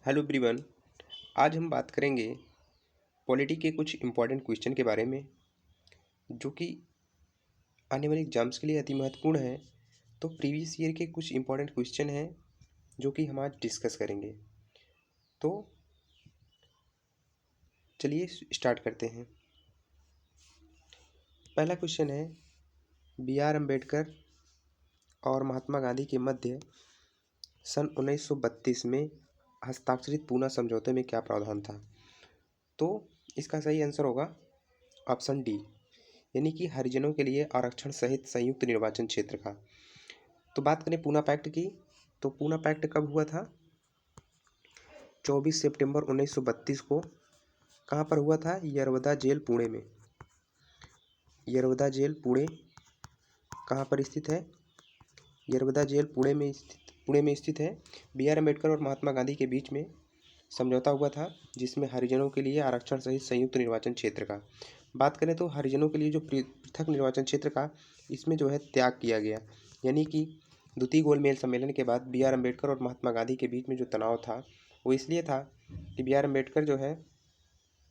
Hello everyone. आज हम बात करेंगे पॉलिटी के कुछ इम्पोर्टेंट क्वेश्चन के बारे में जो कि आने वाले एग्जाम्स के लिए अति महत्वपूर्ण है। तो प्रीवियस ईयर के कुछ इम्पोर्टेंट क्वेश्चन हैं जो कि हम आज डिस्कस करेंगे। तो चलिए स्टार्ट करते हैं। पहला क्वेश्चन है, बी आर अम्बेडकर और महात्मा गांधी के मध्य सन 1932 में हस्ताक्षरित पूना समझौते में क्या प्रावधान था? तो इसका सही आंसर होगा ऑप्शन डी, यानी कि हरिजनों के लिए आरक्षण सहित संयुक्त निर्वाचन क्षेत्र का। तो बात करें पूना पैक्ट की, तो पूना पैक्ट कब हुआ था? 24 सितंबर 1932 को। कहाँ पर हुआ था? यरवदा जेल पुणे में। यरवदा जेल पुणे कहाँ पर स्थित है? यरवदा जेल पुणे में स्थित है। बी आर अम्बेडकर और महात्मा गांधी के बीच में समझौता हुआ था जिसमें हरिजनों के लिए आरक्षण सहित संयुक्त निर्वाचन क्षेत्र का। बात करें तो हरिजनों के लिए जो पृथक निर्वाचन क्षेत्र का, इसमें जो है त्याग किया गया, यानी कि द्वितीय गोलमेज सम्मेलन के बाद बी आर अम्बेडकर और महात्मा गांधी के बीच में जो तनाव था वो इसलिए था कि बी आर अम्बेडकर जो है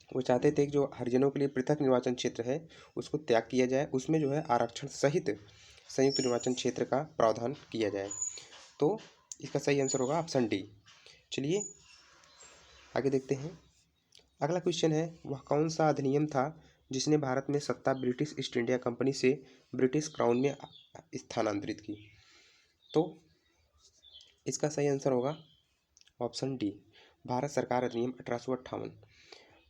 वो चाहते थे कि जो हरिजनों के लिए पृथक निर्वाचन क्षेत्र है उसको त्याग किया जाए, उसमें जो है आरक्षण सहित संयुक्त निर्वाचन क्षेत्र का प्रावधान किया जाए। तो इसका सही आंसर होगा ऑप्शन डी। चलिए आगे देखते हैं। अगला क्वेश्चन है, वह कौन सा अधिनियम था जिसने भारत में सत्ता ब्रिटिश ईस्ट इंडिया कंपनी से ब्रिटिश क्राउन में स्थानांतरित की? तो इसका सही आंसर होगा ऑप्शन डी, भारत सरकार अधिनियम 1858।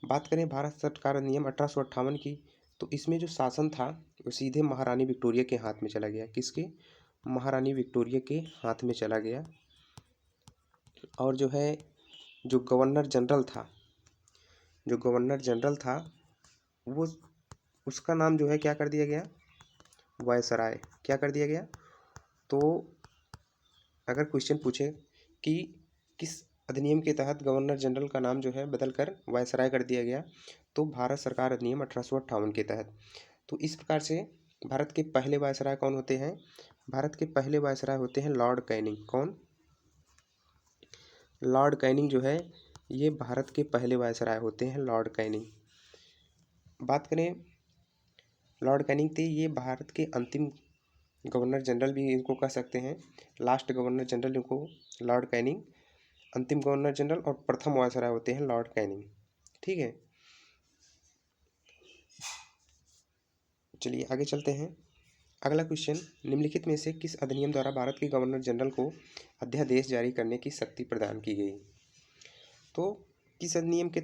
बात करें भारत सरकार अधिनियम 1858 की, तो इसमें जो शासन था वो सीधे महारानी विक्टोरिया के हाथ में चला गया। किसके? महारानी विक्टोरिया के हाथ में चला गया। और जो है जो गवर्नर जनरल था वो, उसका नाम जो है क्या कर दिया गया? वायसराय। क्या कर दिया गया? तो अगर क्वेश्चन पूछे कि किस अधिनियम के तहत गवर्नर जनरल का नाम जो है बदलकर वायसराय कर दिया गया, तो भारत सरकार अधिनियम 1858 के तहत। तो इस प्रकार से भारत के पहले वायसराय कौन होते हैं? भारत के पहले वायसराय होते हैं लॉर्ड कैनिंग। कौन? लॉर्ड कैनिंग जो है ये भारत के पहले वायसराय होते हैं, लॉर्ड कैनिंग। बात करें लॉर्ड कैनिंग थे ये भारत के अंतिम गवर्नर जनरल भी इनको कह सकते हैं, लास्ट गवर्नर जनरल इनको लॉर्ड कैनिंग, अंतिम गवर्नर जनरल और प्रथम वायसराय होते हैं लॉर्ड कैनिंग। ठीक है, चलिए आगे चलते हैं। अगला क्वेश्चन, निम्नलिखित में से किस अधिनियम द्वारा भारत के गवर्नर जनरल को अध्यादेश जारी करने की शक्ति प्रदान की गई? तो किस अधिनियम के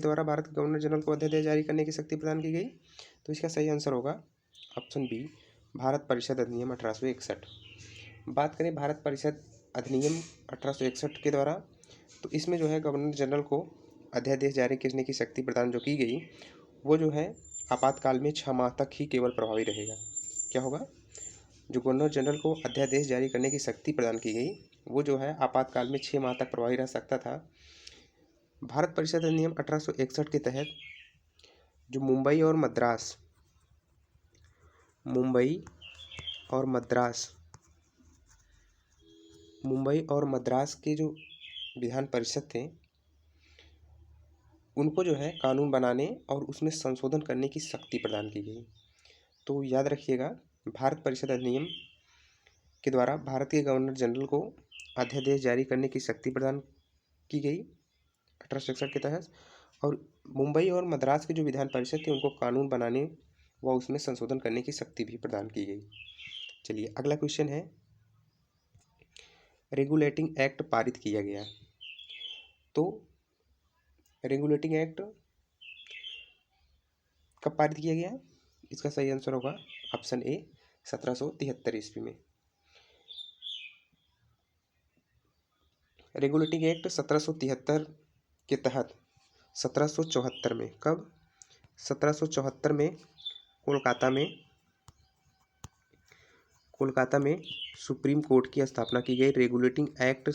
द्वारा भारत के गवर्नर जनरल को अध्यादेश जारी करने की शक्ति प्रदान की गई? तो इसका सही आंसर होगा ऑप्शन बी, भारत परिषद अधिनियम 1861। बात करें भारत परिषद अधिनियम 1861 के द्वारा, तो इसमें जो है गवर्नर जनरल को अध्यादेश जारी करने की शक्ति प्रदान जो की गई वो जो है आपातकाल में 6 माह तक ही केवल प्रभावी रहेगा। क्या होगा? जो गवर्नर जनरल को अध्यादेश जारी करने की शक्ति प्रदान की गई वो जो है आपातकाल में 6 माह तक प्रभावी रह सकता था। भारत परिषद अधिनियम 1861 के तहत जो मुंबई और मद्रास के जो विधान परिषद थे उनको जो है कानून बनाने और उसमें संशोधन करने की शक्ति प्रदान की गई। तो याद रखिएगा, भारत परिषद अधिनियम के द्वारा भारत के गवर्नर जनरल को अध्यादेश जारी करने की शक्ति प्रदान की गई 1861 के तहत, और मुंबई और मद्रास के जो विधान परिषद थे उनको कानून बनाने व उसमें संशोधन करने की शक्ति भी प्रदान की गई। चलिए अगला क्वेश्चन है, रेगुलेटिंग एक्ट पारित किया गया। तो रेगुलेटिंग एक्ट कब पारित किया गया? इसका सही आंसर होगा ऑप्शन ए, 1773 ईस्वी में। रेगुलेटिंग एक्ट 1773 के तहत 1774 में, कब? 1774 में कोलकाता में सुप्रीम कोर्ट की स्थापना की गई। रेगुलेटिंग एक्ट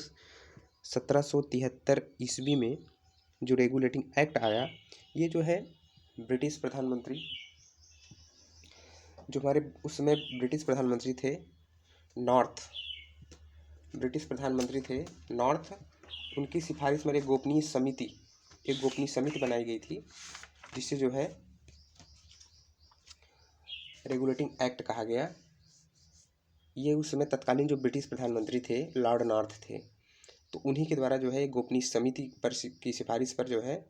1773 ईस्वी में जो रेगुलेटिंग एक्ट आया, ये जो है ब्रिटिश प्रधानमंत्री, जो हमारे उस समय ब्रिटिश प्रधानमंत्री थे नॉर्थ उनकी सिफारिश में एक गोपनीय समिति बनाई गई थी, जिससे जो है रेगुलेटिंग एक्ट कहा गया। ये उस समय तत्कालीन जो ब्रिटिश प्रधानमंत्री थे लॉर्ड नॉर्थ थे, तो उन्हीं के द्वारा जो है एक गोपनीय समिति की सिफारिश पर जो है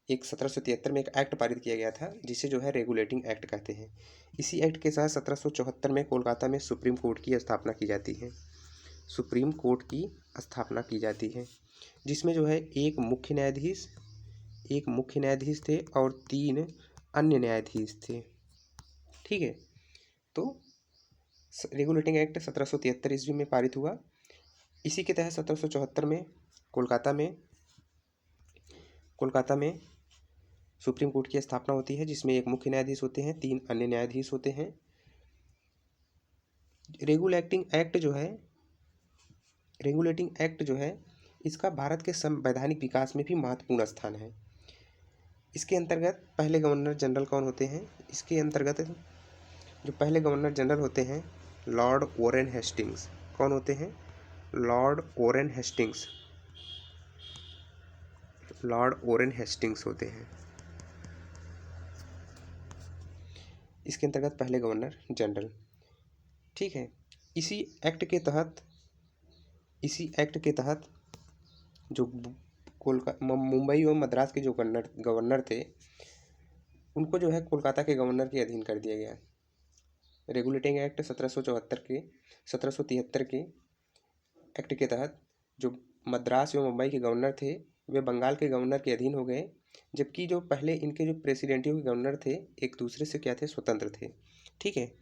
एक 1773 में एक एक्ट पारित किया गया था, जिसे जो है रेगुलेटिंग एक्ट कहते हैं। इसी एक्ट के साथ 1774 में कोलकाता में सुप्रीम कोर्ट की स्थापना की जाती है। सुप्रीम कोर्ट की स्थापना की जाती है, जिसमें जो है एक मुख्य न्यायाधीश थे और 3 अन्य न्यायाधीश थे। ठीक है, तो रेगुलेटिंग एक्ट 1773 ईस्वी में पारित हुआ। इसी के तहत 1774 में कोलकाता में सुप्रीम कोर्ट की स्थापना होती है, जिसमें एक मुख्य न्यायाधीश होते हैं, 3 अन्य न्यायाधीश होते हैं। रेगुलेटिंग एक्ट जो है इसका भारत के संवैधानिक विकास में भी महत्वपूर्ण स्थान है। इसके अंतर्गत पहले गवर्नर जनरल कौन होते हैं? इसके अंतर्गत जो पहले गवर्नर जनरल होते हैं लॉर्ड वॉरेन हेस्टिंग्स। कौन होते हैं? लॉर्ड वॉरेन हेस्टिंग्स होते हैं। इसके अंतर्गत पहले गवर्नर जनरल। ठीक है, इसी एक्ट के तहत जो मुंबई और मद्रास के जो गवर्नर थे, उनको जो है कोलकाता के गवर्नर के अधीन कर दिया गया। रेगुलेटिंग एक्ट 1773 के एक्ट के तहत जो मद्रास एवं मुंबई के गवर्नर थे वे बंगाल के गवर्नर के अधीन हो गए, जबकि जो पहले इनके जो प्रेसिडेंटियों के गवर्नर थे एक दूसरे से क्या थे? स्वतंत्र थे। ठीक है,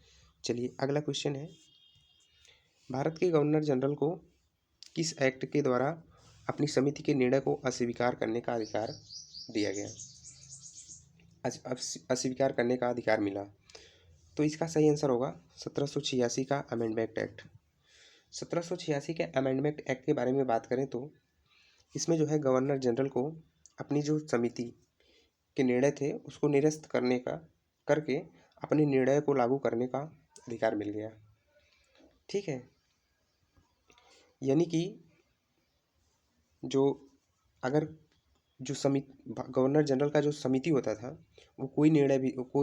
चलिए अगला क्वेश्चन है, भारत के गवर्नर जनरल को किस एक्ट के द्वारा अपनी समिति के निर्णय को अस्वीकार करने का अधिकार दिया गया? अस्वीकार करने का अधिकार मिला? तो इसका सही आंसर होगा 1786 का अमेंडमेंट एक्ट। 1786 के अमेंडमेंट एक्ट के बारे में बात करें तो इसमें जो है गवर्नर जनरल को अपनी जो समिति के निर्णय थे उसको निरस्त करके अपने निर्णय को लागू करने का अधिकार मिल गया। ठीक है, यानी कि अगर गवर्नर जनरल का जो समिति होता था वो कोई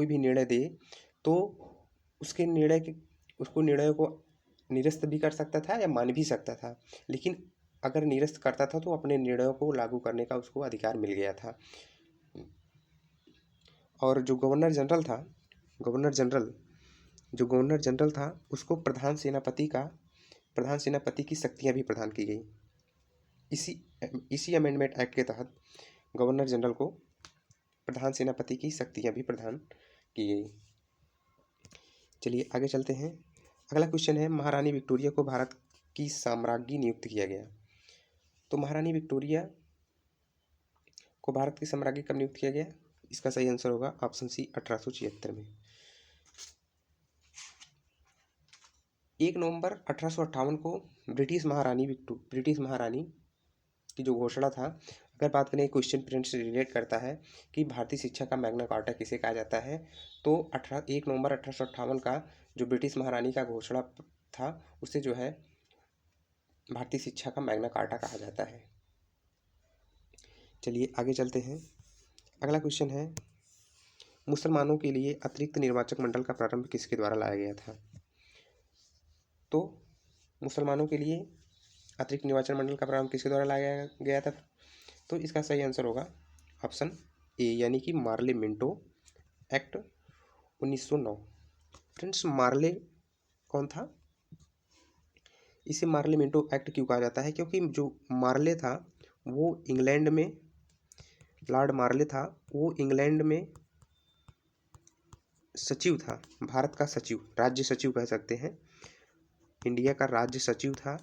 भी निर्णय दे तो उसको निर्णय को निरस्त भी कर सकता था या मान भी सकता था, लेकिन अगर निरस्त करता था तो अपने निर्णयों को लागू करने का उसको अधिकार मिल गया था। और जो गवर्नर जनरल था उसको प्रधान सेनापति की शक्तियां भी प्रदान की गई। इसी अमेंडमेंट एक्ट के तहत गवर्नर जनरल को प्रधान सेनापति की शक्तियां भी प्रदान की गई। चलिए आगे चलते हैं। अगला क्वेश्चन है, महारानी विक्टोरिया को भारत की साम्राज्ञी नियुक्त किया गया। तो महारानी विक्टोरिया को भारत की साम्राज्ञी कब नियुक्त किया गया? इसका सही आंसर होगा ऑप्शन सी 1876 में। 1 नवंबर 1858 को ब्रिटिश महारानी की जो घोषणा था, अगर बात करें क्वेश्चन प्रिंट से रिलेट करता है कि भारतीय शिक्षा का मैग्ना कार्टा किसे कहा जाता है, तो 1 नवंबर 1858 का जो ब्रिटिश महारानी का घोषणा था उसे जो है भारतीय शिक्षा का मैग्ना कार्टा कहा जाता है। चलिए आगे चलते हैं। अगला क्वेश्चन है, मुसलमानों के लिए अतिरिक्त निर्वाचक मंडल का प्रारंभ किसके द्वारा लाया गया था? तो मुसलमानों के लिए अतिरिक्त निर्वाचन मंडल का प्रारंभ किसके द्वारा लाया गया था? तो इसका सही आंसर होगा ऑप्शन ए, यानी कि मार्ले मिंटो एक्ट 1909। फ्रेंड्स, मार्ले कौन था? इसे मार्ले मिंटो एक्ट क्यों कहा जाता है? क्योंकि जो मार्ले था वो इंग्लैंड में, लॉर्ड मार्ले था वो इंग्लैंड में सचिव था, भारत का सचिव, राज्य सचिव कह सकते हैं, इंडिया का राज्य सचिव था,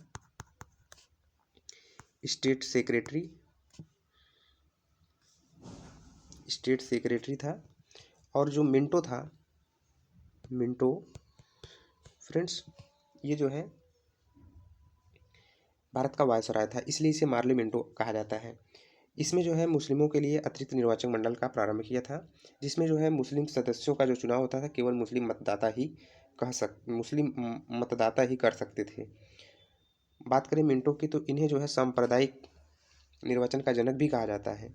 स्टेट सेक्रेटरी था। और जो मिंटो फ्रेंड्स ये जो है भारत का वायसराय था, इसलिए इसे मार्ले मिंटो कहा जाता है। इसमें जो है मुस्लिमों के लिए अतिरिक्त निर्वाचक मंडल का प्रारंभ किया था, जिसमें जो है मुस्लिम सदस्यों का जो चुनाव होता था केवल मुस्लिम मतदाता ही कर सकते थे। बात करें मिंटो की तो इन्हें जो है सांप्रदायिक निर्वाचन का जनक भी कहा जाता है।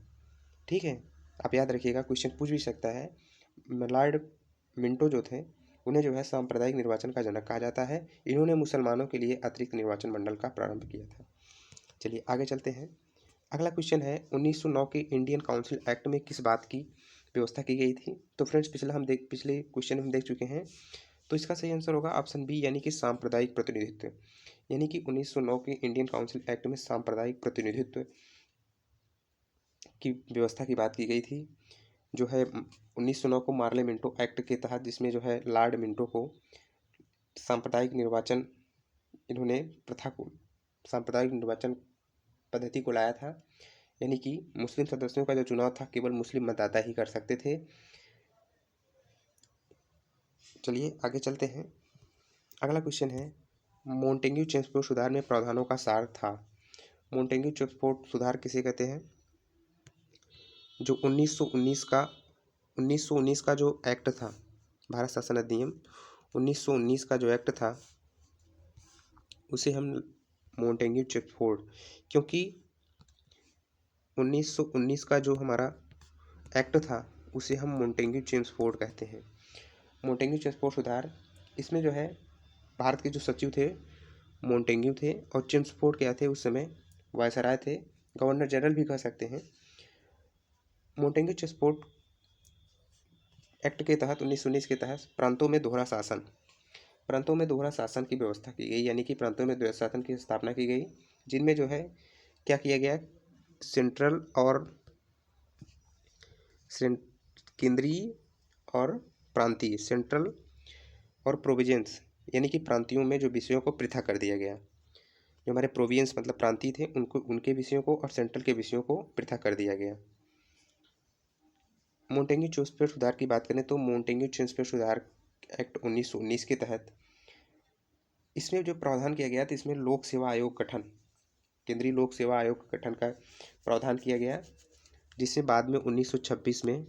ठीक है, आप याद रखिएगा, क्वेश्चन पूछ भी सकता है। लॉर्ड मिंटो जो थे उन्हें जो है सांप्रदायिक निर्वाचन का जनक कहा जाता है। इन्होंने मुसलमानों के लिए अतिरिक्त निर्वाचन मंडल का प्रारंभ किया था। चलिए आगे चलते हैं। अगला क्वेश्चन है 1909 के इंडियन काउंसिल एक्ट में किस बात की व्यवस्था की गई थी? तो फ्रेंड्स पिछले क्वेश्चन हम देख चुके हैं, तो इसका सही आंसर होगा ऑप्शन बी, यानी कि सांप्रदायिक प्रतिनिधित्व। यानी कि 1909 के इंडियन काउंसिल एक्ट में सांप्रदायिक प्रतिनिधित्व की व्यवस्था की बात की गई थी, जो है 1909 को मार्ले मिंटो एक्ट के तहत, जिसमें जो है लॉर्ड मिंटो को सांप्रदायिक निर्वाचन, इन्होंने प्रथा को, सांप्रदायिक निर्वाचन पद्धति को लाया था। यानी कि मुस्लिम सदस्यों का जो चुनाव था केवल मुस्लिम मतदाता ही कर सकते थे। चलिए आगे चलते हैं। अगला क्वेश्चन है मोंटेग्यू चेम्सफोर्ड सुधार में प्रावधानों का सार था। मोंटेग्यू चेम्सफोर्ड सुधार किसे कहते हैं? जो 1919 का जो एक्ट था, भारत शासन अधिनियम 1919 का जो एक्ट था, उसे हम मोंटेग्यू चेम्सफोर्ड, क्योंकि 1919 का जो हमारा एक्ट था उसे हम मोंटेग्यू चेम्सफोर्ड कहते हैं। मोंटेग्यू चेम्सफोर्ड सुधार, इसमें जो है भारत के जो सचिव थे मोंटेग्यू थे, और चेम्सफोर्ड क्या थे उस समय, वायसराय थे, गवर्नर जनरल भी कह सकते हैं। मोंटेग्यू चेम्सफोर्ड एक्ट के तहत 1919 के तहत प्रांतों में दोहरा शासन की व्यवस्था की गई, यानी कि प्रांतों में दोहरा शासन की स्थापना की गई, जिनमें जो है क्या किया गया, सेंट्रल और केंद्रीय और प्रांतीय, सेंट्रल और प्रोविंस, यानी कि प्रांतियों में जो विषयों को पृथक कर दिया गया। जो हमारे प्रोविंस मतलब प्रांतीय थे उनको, उनके विषयों को, और सेंट्रल के विषयों को पृथक कर दिया गया। मोंटेग्यू चेम्सफोर्ड सुधार की बात करें तो मोंटेग्यू चेम्सफोर्ड सुधार एक्ट 1919 के तहत इसमें जो प्रावधान किया गया था, इसमें लोक सेवा आयोग गठन, केंद्रीय लोक सेवा आयोग गठन का प्रावधान किया गया, जिससे बाद में 1926 में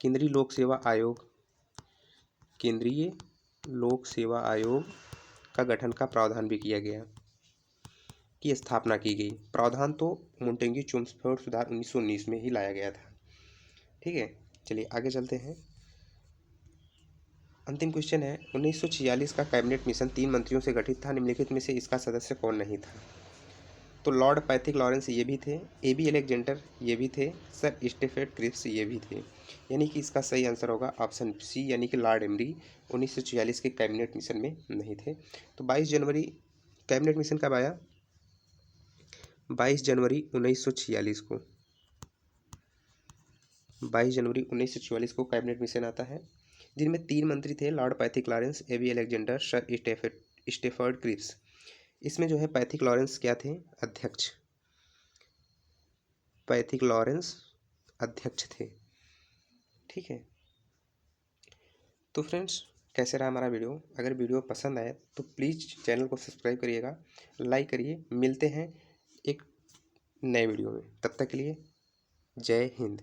केंद्रीय लोक सेवा आयोग का गठन का प्रावधान भी किया गया, की स्थापना की गई। प्रावधान तो मोंटेग्यू चेम्सफोर्ड सुधार 1919 में ही लाया गया था। ठीक है, चलिए आगे चलते हैं। अंतिम क्वेश्चन है 1946 का कैबिनेट मिशन 3 मंत्रियों से गठित था, निम्नलिखित में से इसका सदस्य कौन नहीं था? तो लॉर्ड पैथिक लॉरेंस ये भी थे, AB अलेक्जेंडर ये भी थे, सर स्टेफर्ड क्रिप्स ये भी थे। यानी कि इसका सही आंसर होगा ऑप्शन सी, यानी कि लॉर्ड एमरी 1946 के कैबिनेट मिशन में नहीं थे। तो 22 जनवरी कैबिनेट मिशन कब आया? 22 जनवरी 1946 को, 22 जनवरी 1944 को कैबिनेट मिशन आता है, जिनमें 3 मंत्री थे, Lord Pethick Lawrence, AB Alexander, Sir Stafford Cripps. इसमें जो है पैथिक लॉरेंस क्या थे? अध्यक्ष, पैथिक लॉरेंस अध्यक्ष थे। ठीक है, तो फ्रेंड्स कैसे रहा हमारा वीडियो? अगर वीडियो पसंद आए तो प्लीज़ चैनल को सब्सक्राइब करिएगा, लाइक करिए। मिलते हैं एक नए वीडियो में, तब तक के लिए जय हिंद।